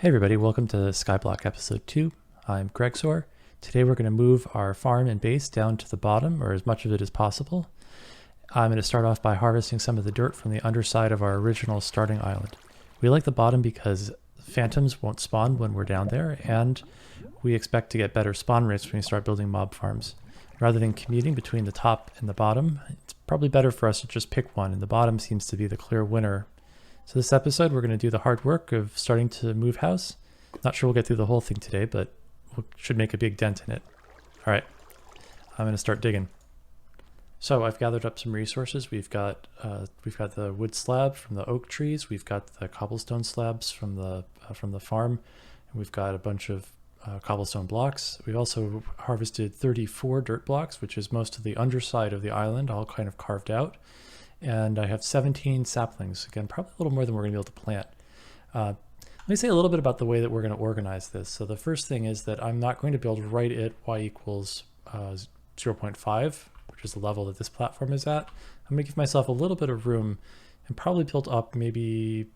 Hey everybody, welcome to Skyblock episode 2. I'm Grexor. Today we're going to move our farm and base down to the bottom, or as much of it as possible. I'm going to start off by harvesting some of the dirt from the underside of our original starting island. We like the bottom because phantoms won't spawn when we're down there, and we expect to get better spawn rates when we start building mob farms. Rather than commuting between the top and the bottom, it's probably better for us to just pick one, and the bottom seems to be the clear winner. So this episode, we're going to do the hard work of starting to move house. Not sure we'll get through the whole thing today, but we should make a big dent in it. All right, I'm going to start digging. So I've gathered up some resources. We've got the wood slab from the oak trees. We've got the cobblestone slabs from the farm. And we've got a bunch of cobblestone blocks. We've also harvested 34 dirt blocks, which is most of the underside of the island, all kind of carved out. And I have 17 saplings. Again, probably a little more than we're going to be able to plant. Let me say a little bit about the way that we're going to organize this. So the first thing is that I'm not going to build right at y equals 0.5, which is the level that this platform is at. I'm going to give myself a little bit of room and probably build up maybe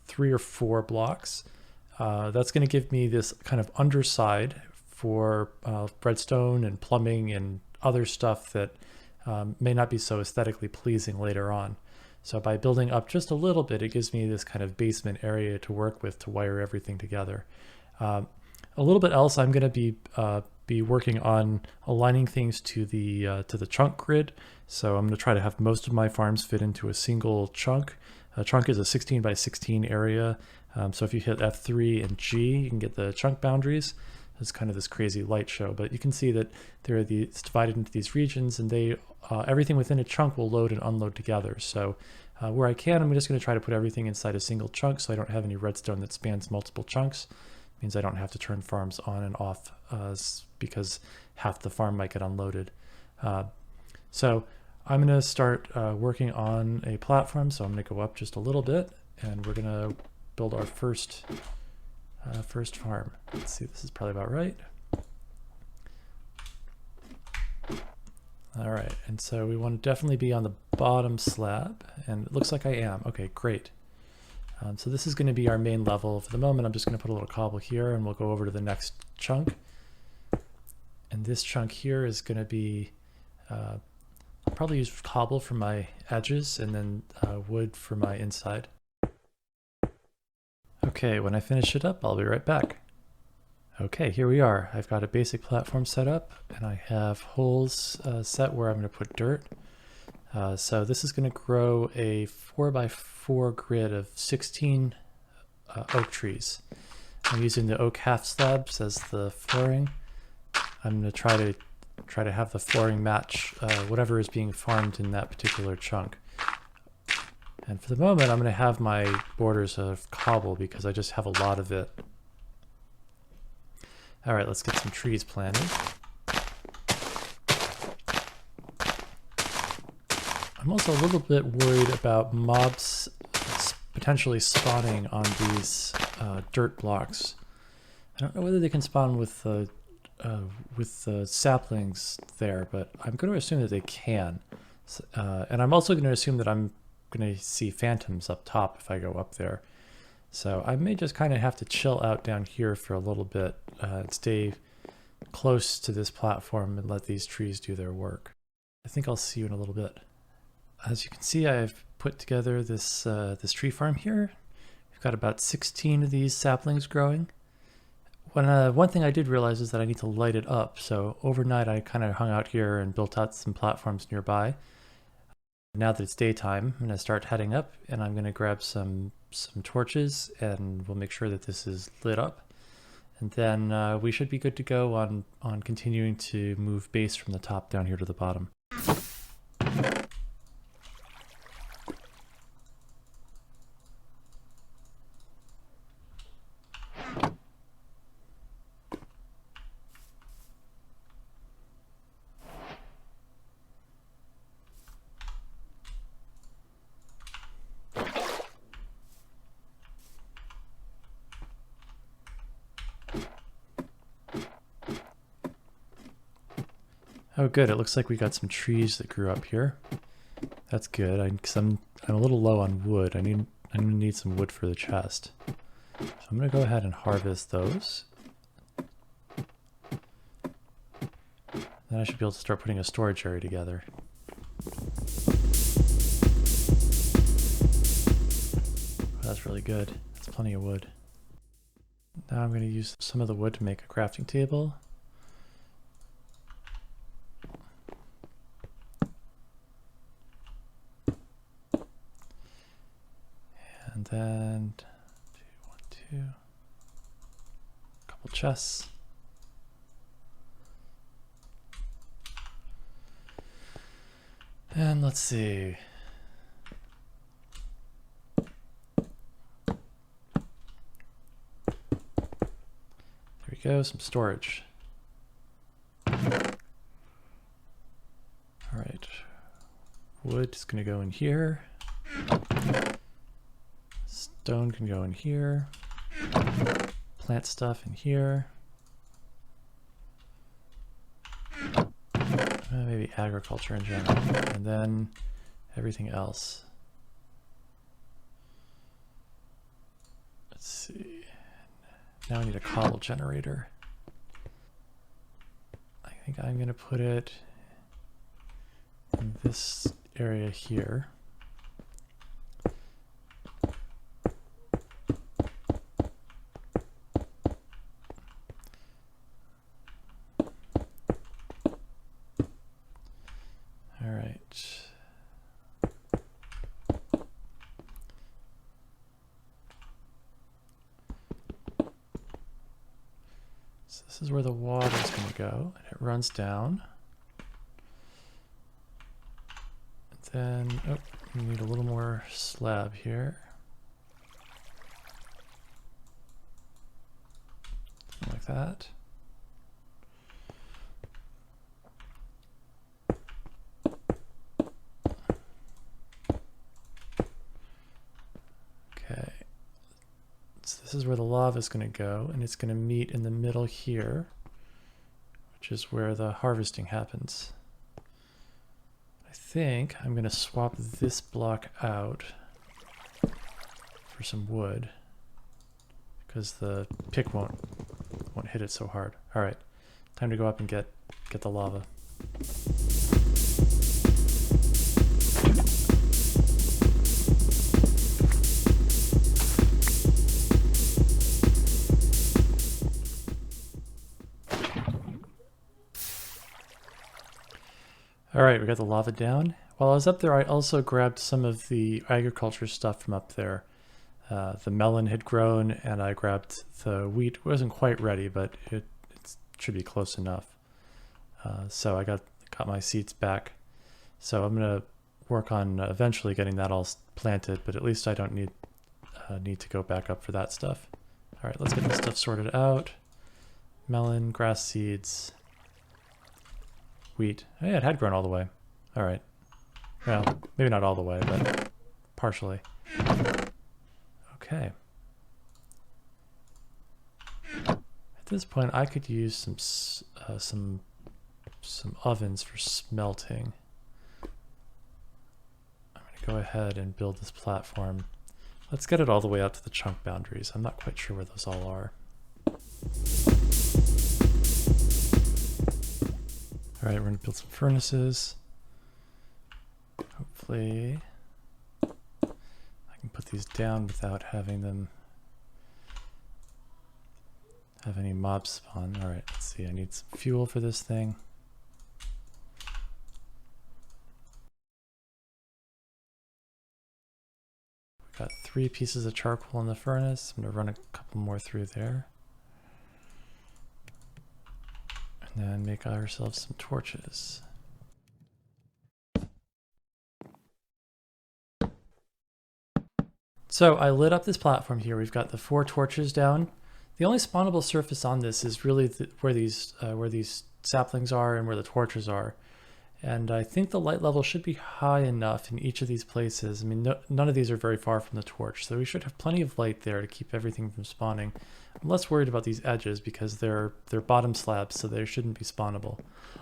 3 or 4 blocks. That's going to give me this kind of underside for redstone and plumbing and other stuff that may not be so aesthetically pleasing later on. So by building up just a little bit, it gives me this kind of basement area to work with to wire everything together. A little bit else, I'm going to be working on aligning things to the chunk grid. So I'm going to try to have most of my farms fit into a single chunk. A chunk is a 16 by 16 area. So if you hit F3 and G, you can get the chunk boundaries. It's kind of this crazy light show, but you can see that it's divided into these regions, and everything within a chunk will load and unload together. So where I can, I'm just going to try to put everything inside a single chunk so I don't have any redstone that spans multiple chunks. It means I don't have to turn farms on and off because half the farm might get unloaded. So I'm going to start working on a platform. So I'm going to go up just a little bit, and we're going to build our first farm. Let's see, this is probably about right. All right, and so we want to definitely be on the bottom slab, and it looks like I am. Okay, great. So this is going to be our main level. For the moment, I'm just going to put a little cobble here, and we'll go over to the next chunk. And this chunk here is going to be, I'll probably use cobble for my edges, and then wood for my inside. Okay, when I finish it up, I'll be right back. Okay, here we are. I've got a basic platform set up, and I have holes set where I'm going to put dirt. So this is going to grow a 4x4 grid of 16 oak trees. I'm using the oak half slabs as the flooring. I'm going to try to have the flooring match whatever is being farmed in that particular chunk. And for the moment, I'm going to have my borders of cobble because I just have a lot of it. All right, let's get some trees planted. I'm also a little bit worried about mobs potentially spawning on these dirt blocks. I don't know whether they can spawn with the saplings there, but I'm going to assume that they can. And I'm also going to assume that I'm going to see phantoms up top if I go up there. So I may just kind of have to chill out down here for a little bit and stay close to this platform and let these trees do their work. I think I'll see you in a little bit. As you can see, I've put together this tree farm here. We've got about 16 of these saplings growing. One thing I did realize is that I need to light it up. So overnight I kind of hung out here and built out some platforms nearby. Now that it's daytime, I'm going to start heading up, and I'm going to grab some torches, and we'll make sure that this is lit up. And then we should be good to go on continuing to move base from the top down here to the bottom. Oh good, it looks like we got some trees that grew up here. That's good, I'm a little low on wood. I'm gonna need some wood for the chest. So I'm going to go ahead and harvest those. Then I should be able to start putting a storage area together. Oh, that's really good. That's plenty of wood. Now I'm going to use some of the wood to make a crafting table. And then two, a couple chests. And let's see. There we go, some storage. All right, wood is going to go in here. Stone can go in here. Plant stuff in here. Maybe agriculture in general, and then everything else. Let's see. Now I need a cobble generator. I think I'm going to put it in this area here. This is where the water is going to go, and it runs down. And then, oh, we need a little more slab here. Something like that. Okay. So this is where the lava is going to go, and it's going to meet in the middle here, which is where the harvesting happens. I think I'm going to swap this block out for some wood because the pick won't hit it so hard. All right, time to go up and get the lava. All right, we got the lava down. While I was up there, I also grabbed some of the agriculture stuff from up there. The melon had grown, and I grabbed the wheat. It wasn't quite ready, but it should be close enough. So I got my seeds back. So I'm gonna work on eventually getting that all planted, but at least I don't need to go back up for that stuff. All right, let's get this stuff sorted out. Melon, grass seeds. Wheat. Oh, yeah, it had grown all the way. All right. Well, maybe not all the way, but partially. Okay. At this point, I could use some ovens for smelting. I'm going to go ahead and build this platform. Let's get it all the way out to the chunk boundaries. I'm not quite sure where those all are. All right, we're going to build some furnaces. Hopefully I can put these down without having them have any mobs spawn. All right, let's see. I need some fuel for this thing. We've got 3 pieces of charcoal in the furnace. I'm going to run a couple more through there. And then make ourselves some torches. So I lit up this platform here. We've got the 4 torches down. The only spawnable surface on this is really where these saplings are and where the torches are. And I think the light level should be high enough in each of these places. I mean, none of these are very far from the torch, so we should have plenty of light there to keep everything from spawning. I'm less worried about these edges because they're bottom slabs, so they shouldn't be spawnable.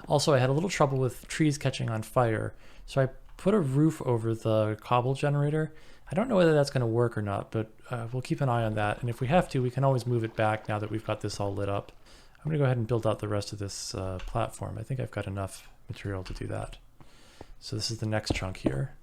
Also, I had a little trouble with trees catching on fire, so I put a roof over the cobble generator. I don't know whether that's going to work or not, but we'll keep an eye on that. And if we have to, we can always move it back now that we've got this all lit up. I'm going to go ahead and build out the rest of this platform. I think I've got enough material to do that. So this is the next chunk here.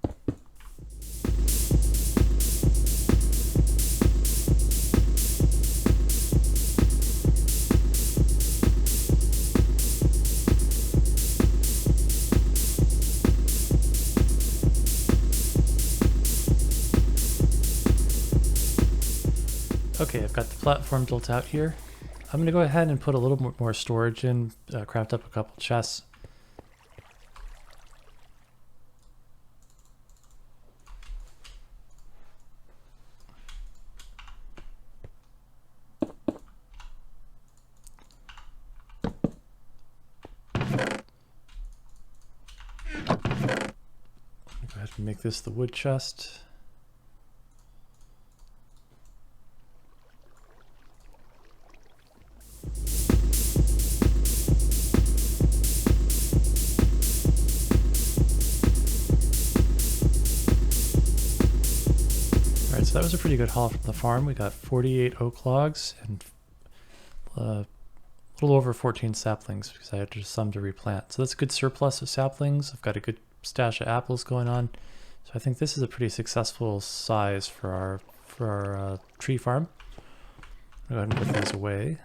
Okay, I've got the platform built out here. I'm going to go ahead and put a little more storage in, craft up a couple chests. Go ahead and make this the wood chest. So that was a pretty good haul from the farm. We got 48 oak logs and a little over 14 saplings because I had just some to replant. So that's a good surplus of saplings. I've got a good stash of apples going on. So I think this is a pretty successful size for our tree farm. I'll go ahead and put these away.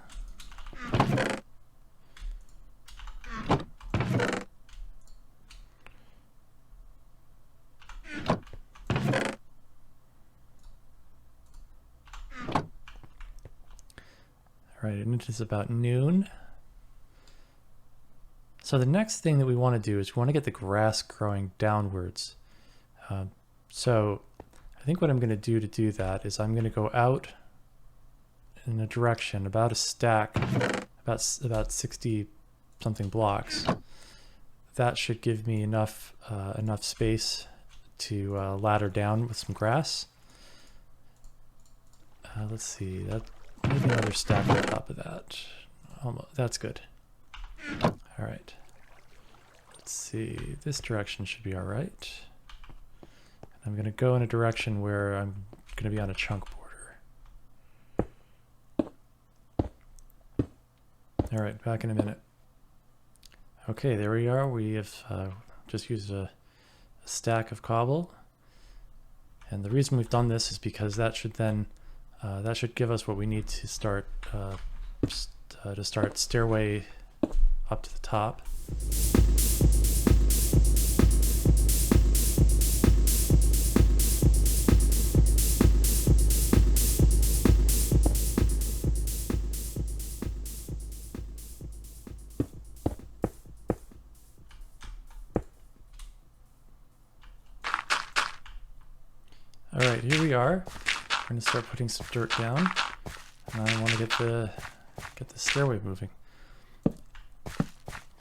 Right, and it is about noon. So the next thing that we want to do is we want to get the grass growing downwards. So I think what I'm going to do that is I'm going to go out in a direction about a stack, about 60 something blocks. That should give me enough space to ladder down with some grass. Let's see, that maybe another stack on top of that. Almost, that's good. All right. Let's see, this direction should be all right. I'm going to go in a direction where I'm going to be on a chunk border. All right, back in a minute. Okay, there we are. We have just used a stack of cobble. And the reason we've done this is because that should then that should give us what we need to start stairway up to the top. All right, here we are. We're going to start putting some dirt down, and I want to get the stairway moving. I'm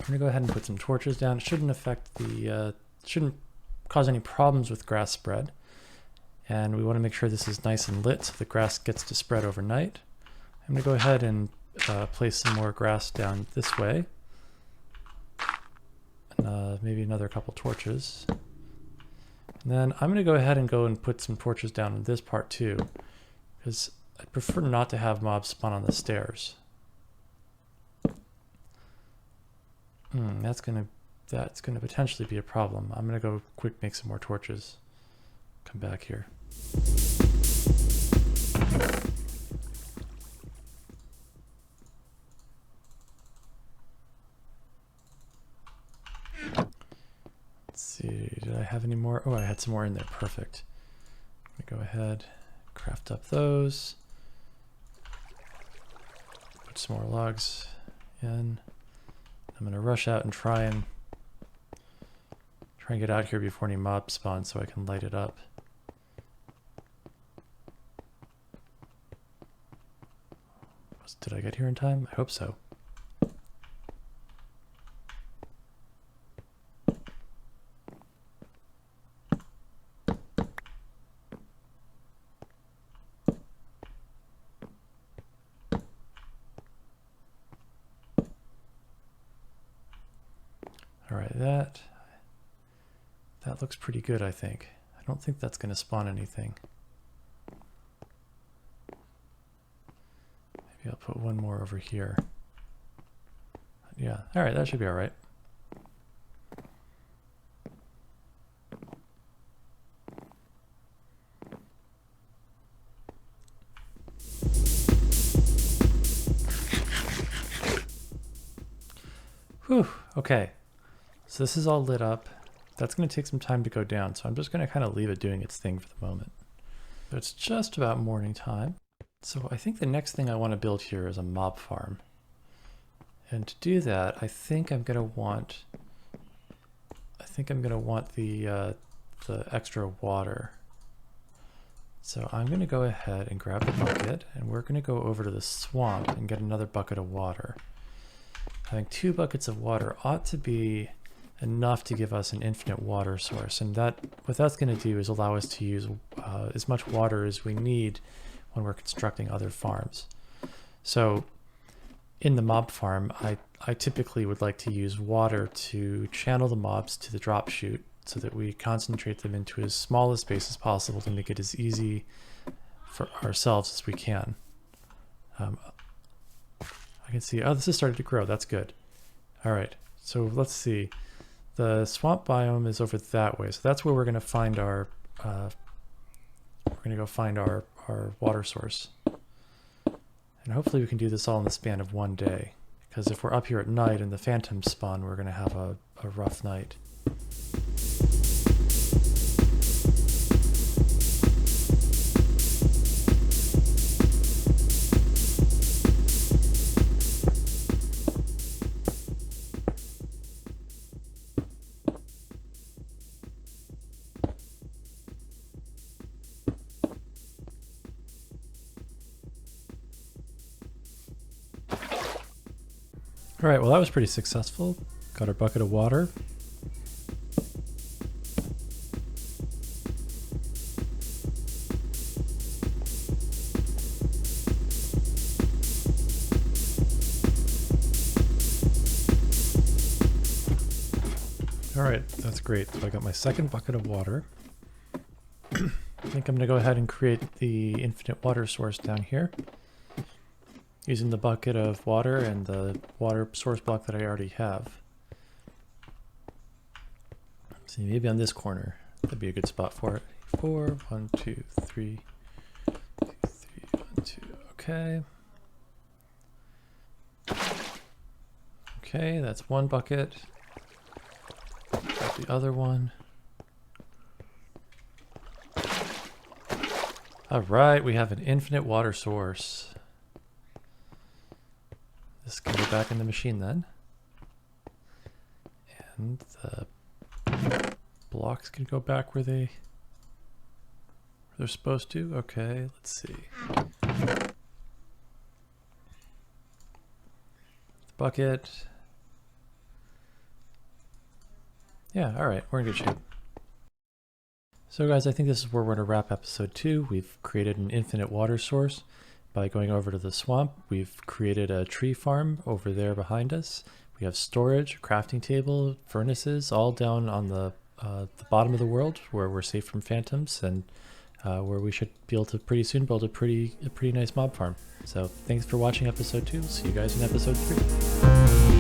going to go ahead and put some torches down. It shouldn't affect shouldn't cause any problems with grass spread. And we want to make sure this is nice and lit so the grass gets to spread overnight. I'm going to go ahead and place some more grass down this way. And maybe another couple torches. And then I'm going to go ahead and put some torches down in this part too, because I'd prefer not to have mobs spawn on the stairs. That's gonna potentially be a problem. I'm gonna go quick make some more torches. Come back here. Let's see, did I have any more? Oh, I had some more in there, perfect. I'm gonna go ahead, craft up those. Put some more logs in. I'm gonna rush out and try and get out here before any mobs spawn so I can light it up. Did I get here in time? I hope so. All right, that looks pretty good, I think. I don't think that's going to spawn anything. one more over here. Yeah, all right, that should be all right. Whew, okay. So this is all lit up. That's going to take some time to go down, so I'm just going to kind of leave it doing its thing for the moment. But it's just about morning time. So I think the next thing I want to build here is a mob farm. And to do that, I think I'm going to want the extra water. So I'm going to go ahead and grab the bucket, and we're going to go over to the swamp and get another bucket of water. Having 2 buckets of water ought to be enough to give us an infinite water source, and what that's going to do is allow us to use as much water as we need when we're constructing other farms. So in the mob farm, I typically would like to use water to channel the mobs to the drop chute so that we concentrate them into as small a space as possible to make it as easy for ourselves as we can. I can see, oh, this has started to grow. That's good. All right, so let's see. The swamp biome is over that way, so that's where we're going to find our water source. And hopefully we can do this all in the span of one day, because if we're up here at night and the phantoms spawn, we're going to have a rough night. All right, well, that was pretty successful. Got our bucket of water. All right, that's great. So I got my second bucket of water. I think I'm gonna go ahead and create the infinite water source down here, using the bucket of water and the water source block that I already have. See, maybe on this corner, that'd be a good spot for it. 4, 1, 2, 3, 2, 3, 1, 2, okay. Okay, that's one bucket. Got the other one. All right, we have an infinite water source. This can go back in the machine then. And the blocks can go back where they're supposed to. Okay, let's see. The bucket. Yeah, all right, we're in good shape. So guys, I think this is where we're going to wrap episode 2. We've created an infinite water source by going over to the swamp. We've created a tree farm over there behind us. We have storage, a crafting table, furnaces, all down on the bottom of the world where we're safe from phantoms, and where we should be able to pretty soon build a pretty nice mob farm. So thanks for watching episode 2. See you guys in episode 3.